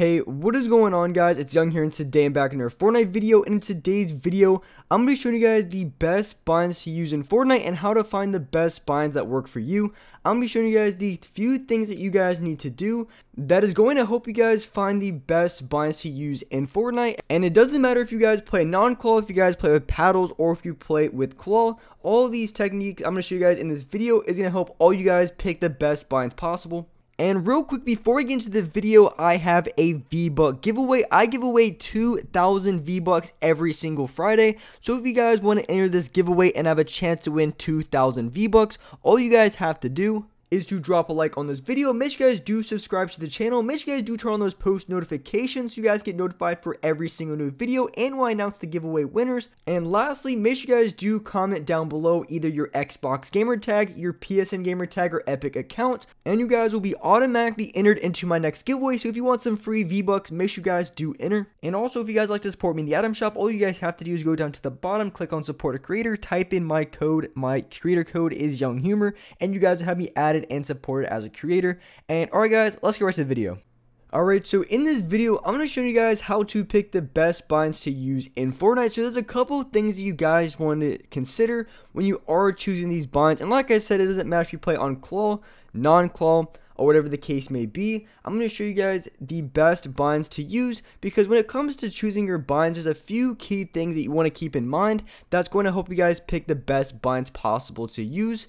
Hey, what is going on, guys? It's Young here, and today I'm back in our Fortnite video. And in today's video, I'm going to be showing you guys the best binds to use in Fortnite and how to find the best binds that work for you. I'm going to be showing you guys the few things that you guys need to do that is going to help you guys find the best binds to use in Fortnite. And it doesn't matter if you guys play non-claw, if you guys play with paddles, or if you play with claw. All these techniques I'm going to show you guys in this video is going to help all you guys pick the best binds possible. And real quick, before we get into the video, I have a V-Buck giveaway. I give away 2,000 V-Bucks every single Friday. So if you guys want to enter this giveaway and have a chance to win 2,000 V-Bucks, all you guys have to do is to drop a like on this video. Make sure you guys do subscribe to the channel. Make sure you guys do turn on those post notifications so you guys get notified for every single new video and when I announce the giveaway winners. And lastly, make sure you guys do comment down below either your Xbox gamer tag, your PSN gamer tag, or Epic account, and you guys will be automatically entered into my next giveaway. So if you want some free V-Bucks, make sure you guys do enter. And also, if you guys like to support me in the item shop, all you guys have to do is go down to the bottom, click on support a creator, type in my code. My creator code is Young Humor, and you guys will have me added and supported as a creator. And alright guys, let's get right to the video. Alright, so in this video, I'm going to show you guys how to pick the best binds to use in Fortnite. So there's a couple of things that you guys want to consider when you are choosing these binds. And like I said, it doesn't matter if you play on claw, non-claw, or whatever the case may be. I'm going to show you guys the best binds to use, because when it comes to choosing your binds, there's a few key things that you want to keep in mind that's going to help you guys pick the best binds possible to use.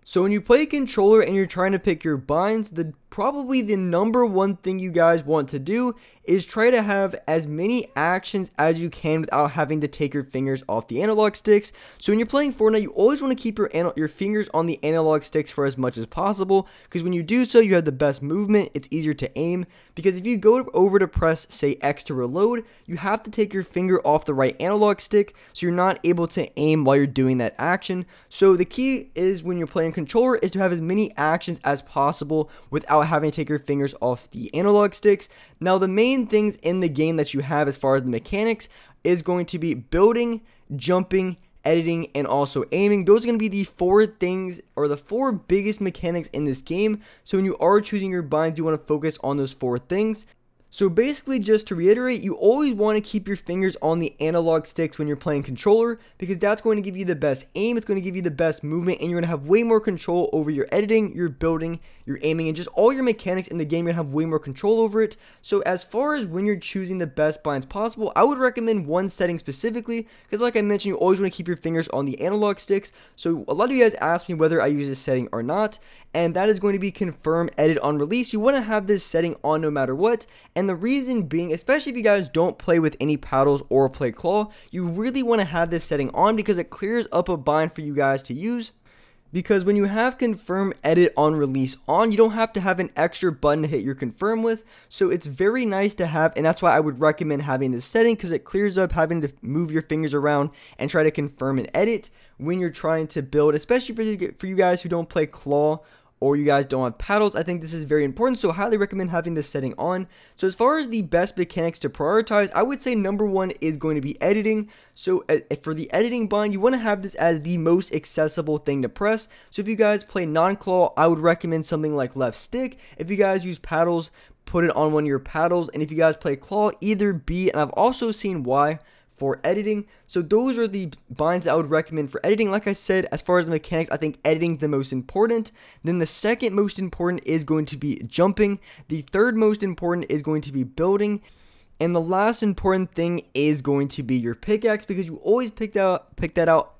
So when you play a controller and you're trying to pick your binds, probably the number one thing you guys want to do is try to have as many actions as you can without having to take your fingers off the analog sticks. So when you're playing Fortnite, you always want to keep your fingers on the analog sticks for as much as possible, because when you do so, you have the best movement. It's easier to aim, because if you go over to press, say, X to reload, you have to take your finger off the right analog stick, so you're not able to aim while you're doing that action. So the key is, when you're playing controller, is to have as many actions as possible without having to take your fingers off the analog sticks. Now, the main things in the game that you have as far as the mechanics is going to be building, jumping, editing, and also aiming. Those are going to be the four things, or the four biggest mechanics in this game. So when you are choosing your binds, you want to focus on those four things. So basically, just to reiterate, you always want to keep your fingers on the analog sticks when you're playing controller, because that's going to give you the best aim, it's going to give you the best movement, and you're going to have way more control over your editing, your building, your aiming, and just all your mechanics in the game. You're going to have way more control over it. So as far as when you're choosing the best binds possible, I would recommend one setting specifically, because like I mentioned, you always want to keep your fingers on the analog sticks. So a lot of you guys ask me whether I use this setting or not, and that is going to be confirm edit on release. You want to have this setting on no matter what, and the reason being, especially if you guys don't play with any paddles or play claw, you really want to have this setting on, because it clears up a bind for you guys to use. Because when you have confirm edit on release on, you don't have to have an extra button to hit your confirm with. So it's very nice to have, and that's why I would recommend having this setting, because it clears up having to move your fingers around and try to confirm and edit when you're trying to build, especially for you guys who don't play claw or you guys don't have paddles. I think this is very important, so I highly recommend having this setting on. So as far as the best mechanics to prioritize, I would say number one is going to be editing. So for the editing bind, you want to have this as the most accessible thing to press. So if you guys play non-claw, I would recommend something like left stick. If you guys use paddles, put it on one of your paddles. And if you guys play claw, either B, and I've also seen Y for editing. So those are the binds that I would recommend for editing. Like I said, as far as the mechanics, I think editing is the most important. Then the second most important is going to be jumping. The third most important is going to be building. And the last important thing is going to be your pickaxe, because you always pick that out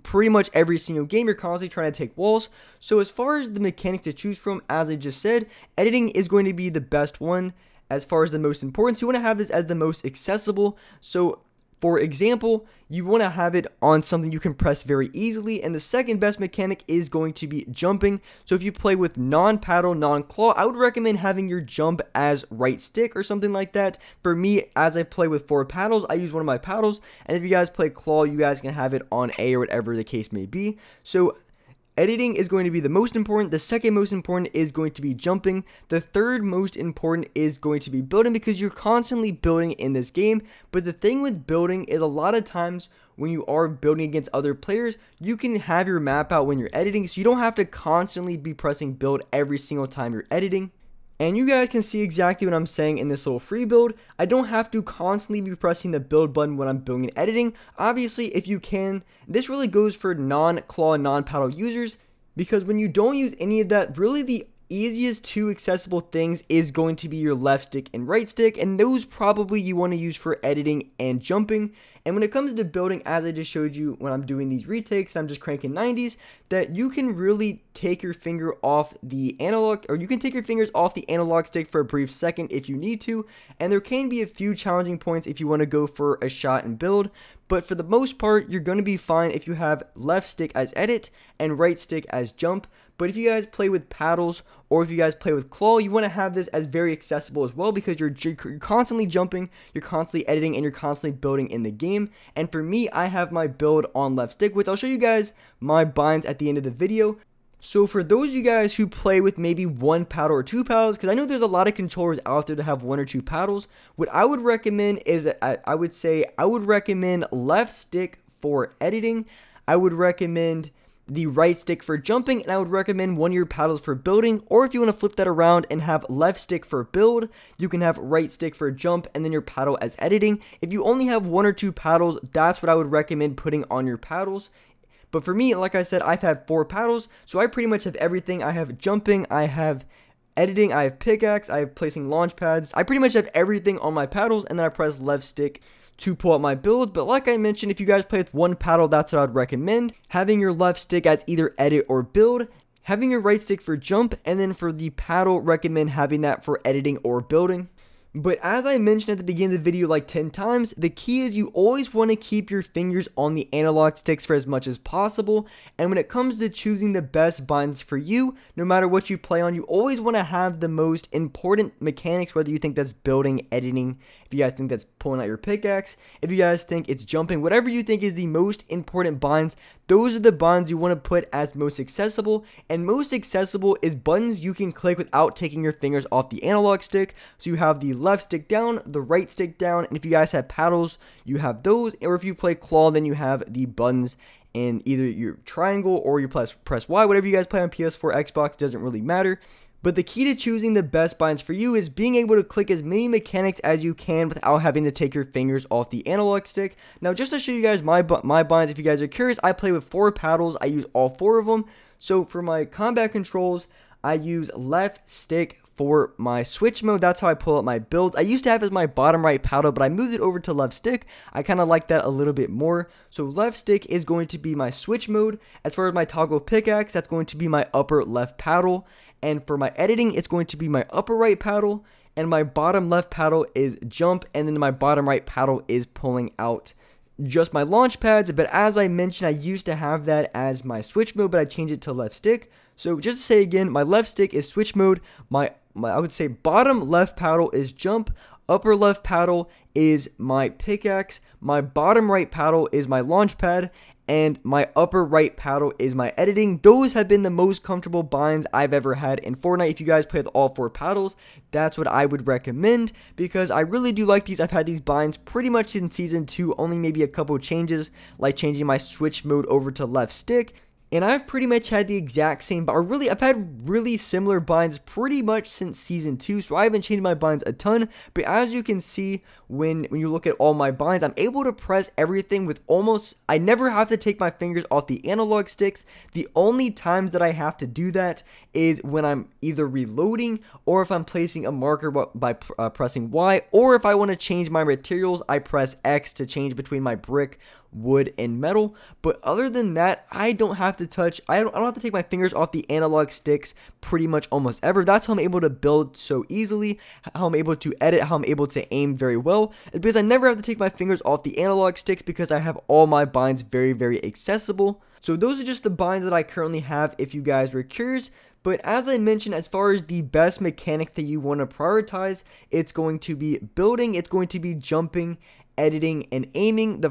pretty much every single game. You're constantly trying to take walls. So as far as the mechanic to choose from, as I just said, editing is going to be the best one as far as the most important. So you want to have this as the most accessible. So for example, you want to have it on something you can press very easily. And the second best mechanic is going to be jumping. So if you play with non-paddle, non-claw, I would recommend having your jump as right stick or something like that. For me, as I play with 4 paddles, I use one of my paddles. And if you guys play claw, you guys can have it on A or whatever the case may be. So editing is going to be the most important. The second most important is going to be jumping. The third most important is going to be building, because you're constantly building in this game. But the thing with building is, a lot of times when you are building against other players, you can have your map out when you're editing, so you don't have to constantly be pressing build every single time you're editing. And you guys can see exactly what I'm saying in this little free build. I don't have to constantly be pressing the build button when I'm building and editing. Obviously, if you can, this really goes for non-claw, non-paddle users, because when you don't use any of that, really the easiest two accessible things is going to be your left stick and right stick, and those probably you want to use for editing and jumping. And when it comes to building, as I just showed you when I'm doing these retakes, I'm just cranking 90s, that you can really take your finger off the analog, or you can take your fingers off the analog stick for a brief second if you need to, and there can be a few challenging points if you want to go for a shot and build, but for the most part, you're going to be fine if you have left stick as edit and right stick as jump. But if you guys play with paddles or if you guys play with claw, you want to have this as very accessible as well, because you're constantly jumping, you're constantly editing, and you're constantly building in the game. And for me, I have my build on left stick, which I'll show you guys my binds at the end of the video. So for those of you guys who play with maybe one paddle or two paddles, because I know there's a lot of controllers out there that have one or two paddles, what I would recommend is that I would recommend left stick for editing. I would recommend the right stick for jumping, and I would recommend one of your paddles for building. Or if you want to flip that around and have left stick for build, you can have right stick for jump and then your paddle as editing. If you only have one or two paddles, that's what I would recommend putting on your paddles. But for me, like I said, I've had 4 paddles, so I pretty much have everything. I have jumping, I have editing, I have pickaxe, I have placing launch pads. I pretty much have everything on my paddles, and then I press left stick to pull out my build. But like I mentioned, if you guys play with one paddle, that's what I'd recommend. Having your left stick as either edit or build, having your right stick for jump, and then for the paddle, recommend having that for editing or building. But as I mentioned at the beginning of the video like 10 times, the key is you always want to keep your fingers on the analog sticks for as much as possible. And when it comes to choosing the best binds for you, no matter what you play on, you always want to have the most important mechanics, whether you think that's building, editing, if you guys think that's pulling out your pickaxe, if you guys think it's jumping, whatever you think is the most important binds, those are the buttons you want to put as most accessible. And most accessible is buttons you can click without taking your fingers off the analog stick. So you have the left stick down, the right stick down, and if you guys have paddles, you have those. Or if you play claw, then you have the buttons in either your triangle or you press Y. Whatever you guys play on PS4, Xbox, doesn't really matter. But the key to choosing the best binds for you is being able to click as many mechanics as you can without having to take your fingers off the analog stick. Now, just to show you guys my binds, if you guys are curious, I play with 4 paddles. I use all 4 of them. So for my combat controls, I use left stick for my switch mode. That's how I pull up my builds. I used to have it as my bottom right paddle, but I moved it over to left stick. I kind of like that a little bit more. So left stick is going to be my switch mode. As far as my toggle pickaxe, that's going to be my upper left paddle. And for my editing, it's going to be my upper right paddle, and my bottom left paddle is jump, and then my bottom right paddle is pulling out just my launch pads. But as I mentioned, I used to have that as my switch mode, but I changed it to left stick. So just to say again, my left stick is switch mode, my I would say bottom left paddle is jump, upper left paddle is my pickaxe, my bottom right paddle is my launch pad, and my upper right paddle is my editing. Those have been the most comfortable binds I've ever had in Fortnite. If you guys play with all 4 paddles, that's what I would recommend, because I really do like these. I've had these binds pretty much since Season 2, only maybe a couple changes, like changing my switch mode over to left stick. And I've pretty much had the exact same, or really, I've had really similar binds pretty much since Season 2, so I haven't changed my binds a ton. But as you can see, when you look at all my binds, I'm able to press everything with almost, I never have to take my fingers off the analog sticks. The only times that I have to do that is when I'm either reloading, or if I'm placing a marker by pressing Y, or if I want to change my materials, I press X to change between my brick, wood, and metal. But other than that, I don't have to touch, I don't have to take my fingers off the analog sticks pretty much almost ever. That's how I'm able to build so easily, how I'm able to edit, how I'm able to aim very well, is because I never have to take my fingers off the analog sticks, because I have all my binds very, very accessible. So those are just the binds that I currently have if you guys were curious. But as I mentioned, as far as the best mechanics that you want to prioritize, it's going to be building, it's going to be jumping, editing, and aiming.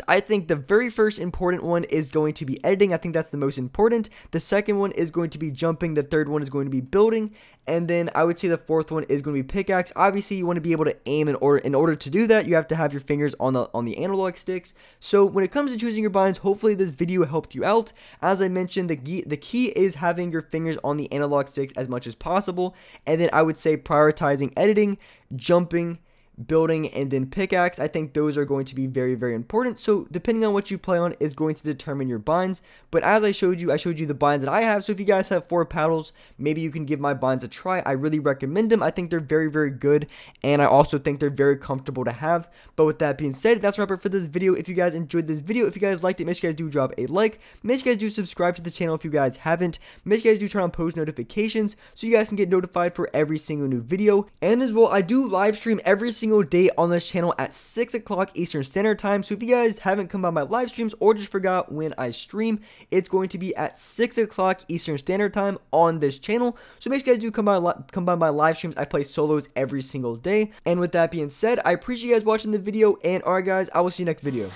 I think the very first important one is going to be editing. I think that's the most important. The second one is going to be jumping. The third one is going to be building. And then I would say the fourth one is going to be pickaxe. Obviously, you want to be able to aim in order to do that. You have to have your fingers on the analog sticks. So when it comes to choosing your binds, hopefully this video helped you out. As I mentioned, the key is having your fingers on the analog sticks as much as possible. And then I would say prioritizing editing, jumping, building, and then pickaxe. I think those are going to be very, very important. So depending on what you play on is going to determine your binds. But as I showed you the binds that I have. So if you guys have 4 paddles, maybe you can give my binds a try. I really recommend them. I think they're very, very good, and I also think they're very comfortable to have. But with that being said, that's a wrap up for this video. If you guys enjoyed this video, if you guys liked it, make sure you guys do drop a like. Make sure you guys do subscribe to the channel if you guys haven't. Make sure you guys do turn on post notifications so you guys can get notified for every single new video. And as well, I do live stream every single day on this channel at 6 o'clock Eastern Standard Time. So if you guys haven't come by my live streams or just forgot when I stream, it's going to be at 6 o'clock Eastern Standard Time on this channel. So make sure you guys do come by my live streams. I play solos every single day. And with that being said, I appreciate you guys watching the video, and alright guys, I will see you next video.